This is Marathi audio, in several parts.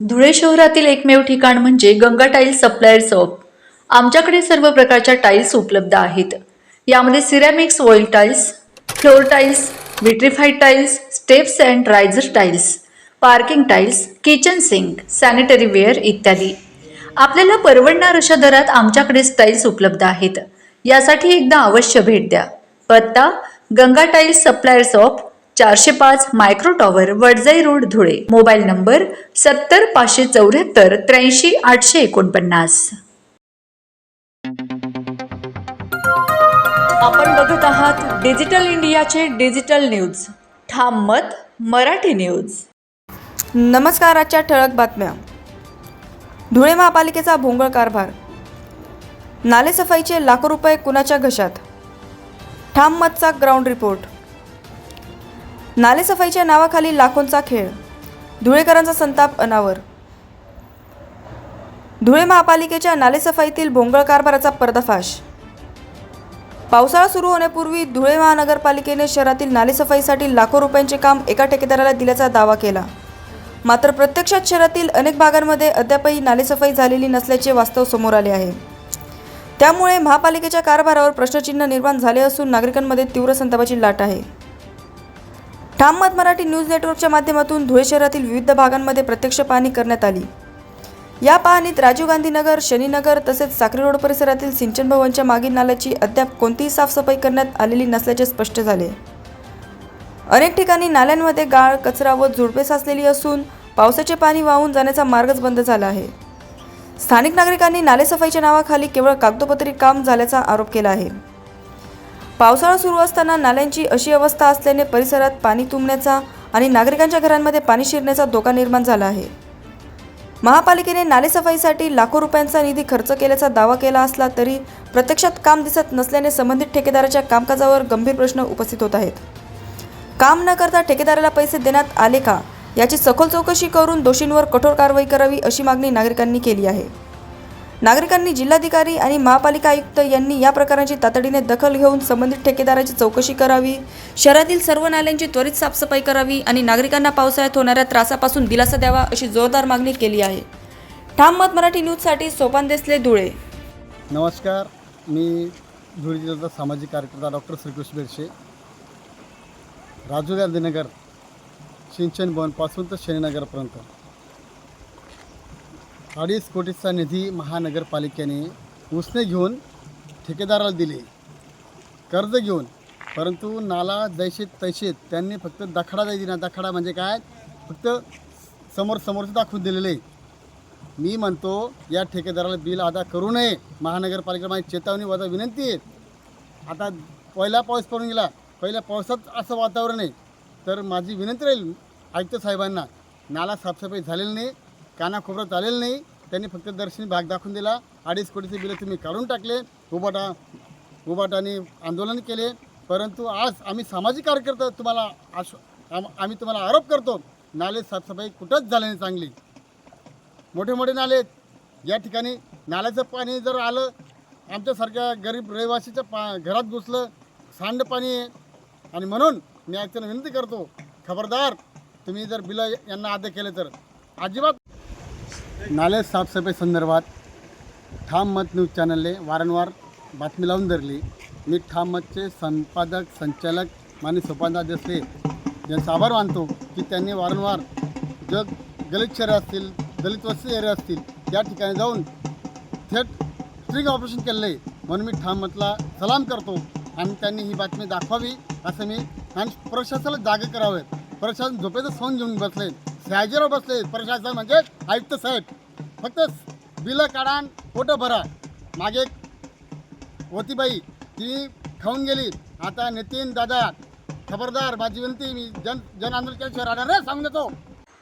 धुळे शहरातील एकमेव ठिकाण म्हणजे गंगा टाइल्स सप्लायर शॉप। आमच्याकडे सर्व प्रकारच्या टाइल्स उपलब्ध आहेत। यामध्ये ceramics, oil tiles, floor tiles, vitrified tiles, steps and riser tiles, parking tiles, kitchen sink, sanitary ware इत्यादी। आपल्याला परवडणार अशा दरात आमच्याकडे टाइल्स उपलब्ध आहेत। यासाठी एकदा अवश्य भेट द्या। पत्ता Ganga tiles supplier shop, 405 micro tower, Wadjai road, Dhule. Mobile number 70 574 83 849। आपण बघत आहात डिजिटल इंडियाचे डिजिटल न्यूज। ठाम मत मराठी न्यूज। नमस्कार। आजच्या ठळक बातम्या। धुळे महापालिकेचा भोंगळ कारभार, नालेसफाईचे लाखो रुपये कुणाच्या घशात। ठाम मतचा ग्राउंड रिपोर्ट। नालेसफाईच्या नावाखाली लाखोंचा खेळ, धुळेकरांचा संताप अनावर। धुळे महापालिकेच्या नालेसफाईतील भोंगळ कारभाराचा पर्दाफाश। पावसाळा सुरू होण्यापूर्वी धुळे महानगरपालिकेने शहरातील नालेसफाईसाठी लाखो रुपयांचे काम एका ठेकेदाराला दिल्याचा दावा केला। मात्र प्रत्यक्षात शहरातील अनेक भागांमध्ये अद्यापही नालेसफाई झालेली नसल्याचे वास्तव समोर आले आहे। त्यामुळे महापालिकेच्या कारभारावर प्रश्नचिन्ह निर्माण झाले असून नागरिकांमध्ये तीव्र संतापाची लाट आहे। ठाम मत मराठी न्यूज नेटवर्कच्या माध्यमातून धुळे शहरातील विविध भागांमध्ये प्रत्यक्ष पाहणी करण्यात आली। या पाहणीत राजीव गांधी नगर, शनीनगर तसेच साक्री रोड परिसरातील सिंचन भवनच्या मागील नाल्याची अद्याप कोणतीही साफसफाई करण्यात आलेली नसल्याचे स्पष्ट झाले। अनेक ठिकाणी नाल्यांमध्ये गाळ, कचरा व झुडपे साचलेली असून पावसाचे पाणी वाहून जाण्याचा मार्गच बंद झाला आहे। स्थानिक नागरिकांनी नालेसफाईच्या नावाखाली केवळ कागदोपत्री काम झाल्याचा आरोप केला आहे। पावसाळा सुरू असताना नाल्यांची अशी अवस्था असल्याने परिसरात पाणी तुंबण्याचा आणि नागरिकांच्या घरांमध्ये पाणी शिरण्याचा धोका निर्माण झाला आहे। महापालिकेने नालेसफाईसाठी लाखो रुपयांचा निधी खर्च केल्याचा दावा केला असला तरी प्रत्यक्षात काम दिसत नसल्याने संबंधित ठेकेदाराच्या कामकाजावर गंभीर प्रश्न उपस्थित होत आहेत। काम न करता ठेकेदाराला पैसे देण्यात आले का याची सखोल चौकशी करून दोषींवर कठोर कारवाई करावी अशी मागणी नागरिकांनी केली आहे। नागरिकांनी जिल्हाधिकारी आणि महापालिका आयुक्त यांनी या प्रकाराची तातडीने दखल घेऊन संबंधित ठेकेदाराची चौकशी करावी, शहरातील सर्व नाल्यांची त्वरित साफसफाई करावी आणि नागरिकांना पावसाळ्यात होणाऱ्या त्रासापासून दिलासा द्यावा अशी जोरदार मागणी केली आहे। ठाम मत मराठी न्यूजसाठी सोपान देसले, धुळे। नमस्कार, मी धुळे जिल्ह्याचा सामाजिक कार्यकर्ता डॉक्टर श्रीकृष्ण बेडसे। राजीव गांधी नगर, सिंचन भवनपासून तर शनीनगरपर्यंत 2.5 कोटीचा निधी महानगरपालिकेने उसने घेऊन ठेकेदाराला दिले, कर्ज घेऊन। परंतु नाला जैसे तैसे त्यांनी फक्त दखडा दिला। दखडा म्हणजे काय, फक्त समोरचं दाखवून दिलेले। मी म्हणतो या ठेकेदाराला बिल अदा करू नये। महानगरपालिकेला माझी चेतावणी व विनंती आहे। आता पहिला पाऊस पडून गेला, पहिल्या पावसात असं वातावरण आहे, तर माझी विनंती राहील आयुक्त साहेबांना, नाला साफसफाई झालेली नाही, कानाकोपऱ्यात आलेलं नाही, त्यांनी फक्त दर्शनी भाग दाखवून दिला। 2.5 कोटीचे बिलं तुम्ही काढून टाकले, उबाटाने आंदोलन केले। परंतु आज आम्ही सामाजिक कार्यकर्ते तुम्हाला आम्ही तुम्हाला आरोप करतो, नाले साफसफाई कुठंच झाली नाही चांगली। मोठे मोठे नाले, या ठिकाणी नाल्याचं पाणी जर आलं, आमच्यासारख्या गरीब रहिवासीच्या घरात घुसलं, सांडपाणी आहे। आणि म्हणून मी आयुक्तांना विनंती करतो, खबरदार तुम्ही जर बिलं यांना अदा केले तर अजिबात। नाले साफसफाई संदर्भात ठाम मत न्यूज चॅनलने वारंवार बातमी लावून धरली। मी ठाम मतचे संपादक, संचालक माननीय सोपानदास देसले यांचा आभार मानतो की त्यांनी वारंवार दलित शहरे असतील, दलित वस्ती एरिया असतील, या ठिकाणी जाऊन थेट स्ट्रिंग ऑपरेशन केलेलं आहे। म्हणून मी ठाम मतला सलाम करतो आणि त्यांनी ही बातमी दाखवावी असं मी, आणि प्रशासनाला जागे करावे। प्रशासन झोपेचं सोंग घेऊन बसले, सॅजर बसले। प्रशासन म्हणजे आयुक्त साहेब, फक्त बिलं काढा, पोटं भरा। मागे एक होती बाई, ती खाऊन गेली। आता नितीन दादा, खबरदार, माझी विनंती, मी जन आंदोलनाच्या राहणार सांगून देतो।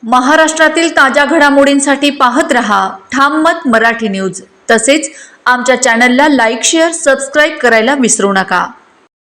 महाराष्ट्रातील ताज्या घडामोडींसाठी पाहत रहा ठाम मत मराठी न्यूज। तसेच आमच्या चॅनलला लाईक, शेअर, सबस्क्राईब करायला विसरू नका।